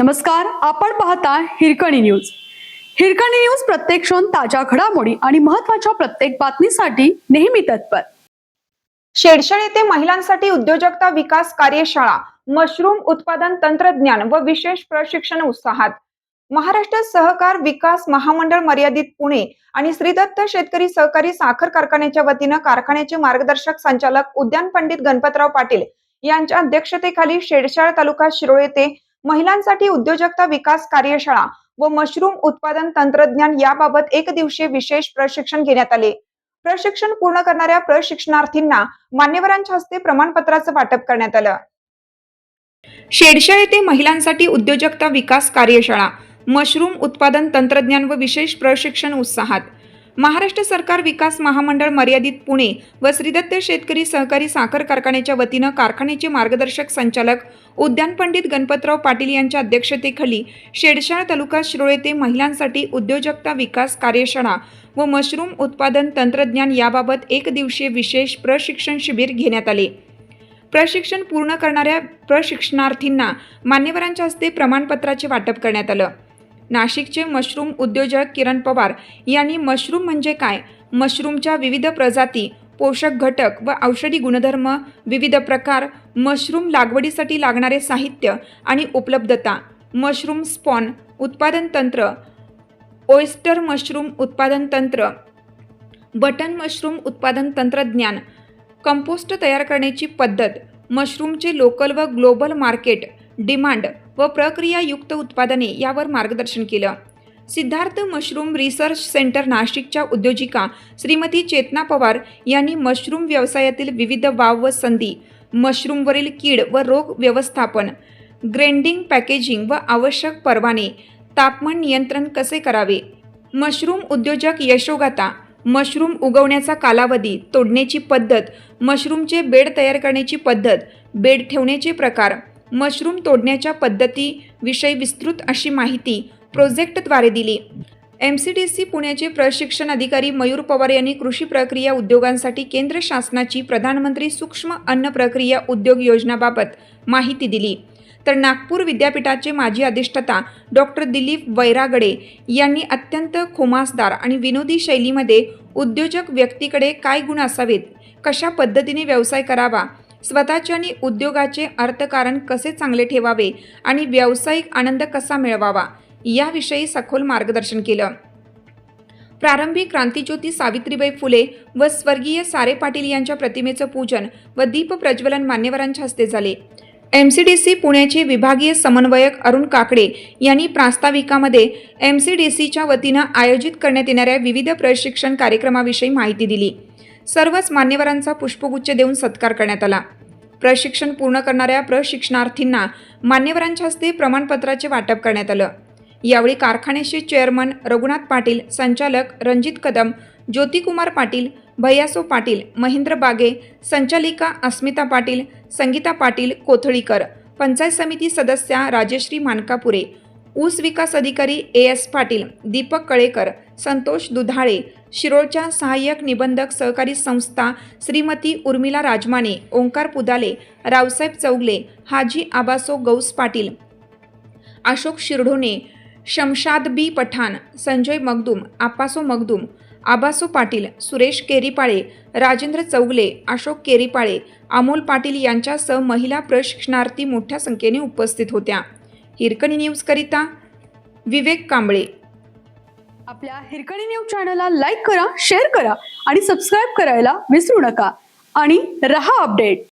नमस्कार, आपण पाहता हिरकणी न्यूज. हिरकणी न्यूज प्रत्येक क्षण ताज्या घडामोडी आणि महत्त्वाच्या प्रत्येक बातमीसाठी नेहमी तत्पर. शेडशळ येथे महिलांसाठी उद्योजकता विकास कार्यशाळा, मशरूम उत्पादन तंत्रज्ञान व विशेष प्रशिक्षण उत्साहात. महाराष्ट्र सहकार विकास महामंडळ मर्यादित पुणे आणि श्रीदत्त शेतकरी सहकारी साखर कारखान्याच्या वतीनं कारखान्याचे मार्गदर्शक संचालक उद्यान पंडित गणपतराव पाटील यांच्या अध्यक्षतेखाली शेडशाळ तालुका शिरोळ येथे महिलांसाठी उद्योजकता विकास कार्यशाळा व मशरूम उत्पादन तंत्रज्ञान याबाबत एक दिवसीय विशेष प्रशिक्षण घेण्यात आले. प्रशिक्षण पूर्ण करणाऱ्या प्रशिक्षणार्थींना मान्यवरांच्या हस्ते प्रमाणपत्राचं वाटप करण्यात आलं. शेडशाळ येथे महिलांसाठी उद्योजकता विकास कार्यशाळा, मशरूम उत्पादन तंत्रज्ञान व विशेष प्रशिक्षण उत्साहात. महाराष्ट्र सरकार विकास महामंडळ मर्यादित पुणे व श्रीदत्त शेतकरी सहकारी साखर कारखान्याच्या वतीनं कारखान्याचे मार्गदर्शक संचालक उद्यान पंडित गणपतराव पाटील यांच्या अध्यक्षतेखाली शेडशाळ तालुका शिरोळ येथे महिलांसाठी उद्योजकता विकास कार्यशाळा व मशरूम उत्पादन तंत्रज्ञान याबाबत एक दिवसीय विशेष प्रशिक्षण शिबिर घेण्यात आले. प्रशिक्षण पूर्ण करणाऱ्या प्रशिक्षणार्थींना मान्यवरांच्या हस्ते प्रमाणपत्राचे वाटप करण्यात आलं. नाशिकचे मशरूम उद्योजक किरण पवार यांनी मशरूम म्हणजे काय, मशरूमच्या विविध प्रजाती, पोषक घटक व औषधी गुणधर्म, विविध प्रकार, मशरूम लागवडीसाठी लागणारे साहित्य आणि उपलब्धता, मशरूम स्पॉन उत्पादन तंत्र, ओयस्टर मशरूम उत्पादन तंत्र, बटन मशरूम उत्पादन तंत्रज्ञान, कंपोस्ट तयार करण्याची पद्धत, मशरूमचे लोकल व ग्लोबल मार्केट डिमांड व प्रक्रियायुक्त उत्पादने यावर मार्गदर्शन केलं. सिद्धार्थ मशरूम रिसर्च सेंटर नाशिकच्या उद्योजिका श्रीमती चेतना पवार यांनी मशरूम व्यवसायातील विविध वाव व संधी, मशरूमवरील कीड व रोग व्यवस्थापन, ग्रेंडिंग, पॅकेजिंग व आवश्यक परवाने, तापमान नियंत्रण कसे करावे, मशरूम उद्योजक यशोगाथा, मशरूम उगवण्याचा कालावधी, तोडण्याची पद्धत, मशरूमचे बेड तयार करण्याची पद्धत, बेड ठेवण्याचे प्रकार, मशरूम तोडण्याच्या पद्धती विषयी विस्तृत अशी माहिती प्रोजेक्टद्वारे दिली. MCDC पुण्याचे प्रशिक्षण अधिकारी मयूर पवार यांनी कृषी प्रक्रिया उद्योगांसाठी केंद्र शासनाची प्रधानमंत्री सूक्ष्म अन्न प्रक्रिया उद्योग योजनाबाबत माहिती दिली. तर नागपूर विद्यापीठाचे माजी अधिष्ठाता डॉक्टर दिलीप वैरागडे यांनी अत्यंत खुमासदार आणि विनोदी शैलीमध्ये उद्योजक व्यक्तीकडे काय गुण असावेत, कशा पद्धतीने व्यवसाय करावा, स्वतःचे आणि उद्योगाचे अर्थकारण कसे चांगले ठेवावे आणि व्यावसायिक आनंद कसा मिळवावा याविषयी सखोल मार्गदर्शन केलं. प्रारंभी क्रांतिज्योती सावित्रीबाई फुले व स्वर्गीय सारे पाटील यांच्या प्रतिमेचं पूजन व दीप प्रज्वलन मान्यवरांच्या हस्ते झाले. MCDC पुण्याचे विभागीय समन्वयक अरुण काकडे यांनी प्रास्ताविकामध्ये MCDCच्या वतीनं आयोजित करण्यात येणाऱ्या विविध प्रशिक्षण कार्यक्रमाविषयी माहिती दिली. सर्वच मान्यवरांचा पुष्पगुच्छ देऊन सत्कार करण्यात आला. प्रशिक्षण पूर्ण करणाऱ्या प्रशिक्षणार्थींना मान्यवरांच्या हस्ते प्रमाणपत्राचे वाटप करण्यात आलं. यावेळी कारखान्याचे चेअरमन रघुनाथ पाटील, संचालक रणजित कदम, ज्योतिकुमार पाटील, भैयासो पाटील, महेंद्र बागे, संचालिका अस्मिता पाटील, संगीता पाटील कोथळीकर, पंचायत समिती सदस्या राजश्री मानकापुरे, ऊस विकास अधिकारी AS पाटील, दीपक कळेकर, संतोष दुधाळे, शिरोळच्या सहाय्यक निबंधक सहकारी संस्था श्रीमती उर्मिला राजमाने, ओंकार पुदाले, रावसाहेब चौगले, हाजी आबासो गौस पाटील, अशोक शिरढोणे, शमशाद बी पठाण, संजय मगदूम, आप्पासो मगदूम, आबासो पाटील, सुरेश केरीपाळे, राजेंद्र चौगले, अशोक केरीपाळे, अमोल पाटील यांच्यासह महिला प्रशिक्षणार्थी मोठ्या संख्येने उपस्थित होत्या. हिरकणी न्यूज करिता विवेक कांबळे. आपल्या हिरकणी न्यूज चॅनलला लाईक करा, शेअर करा आणि सबस्क्राईब करायला विसरू नका आणि रहा अपडेट.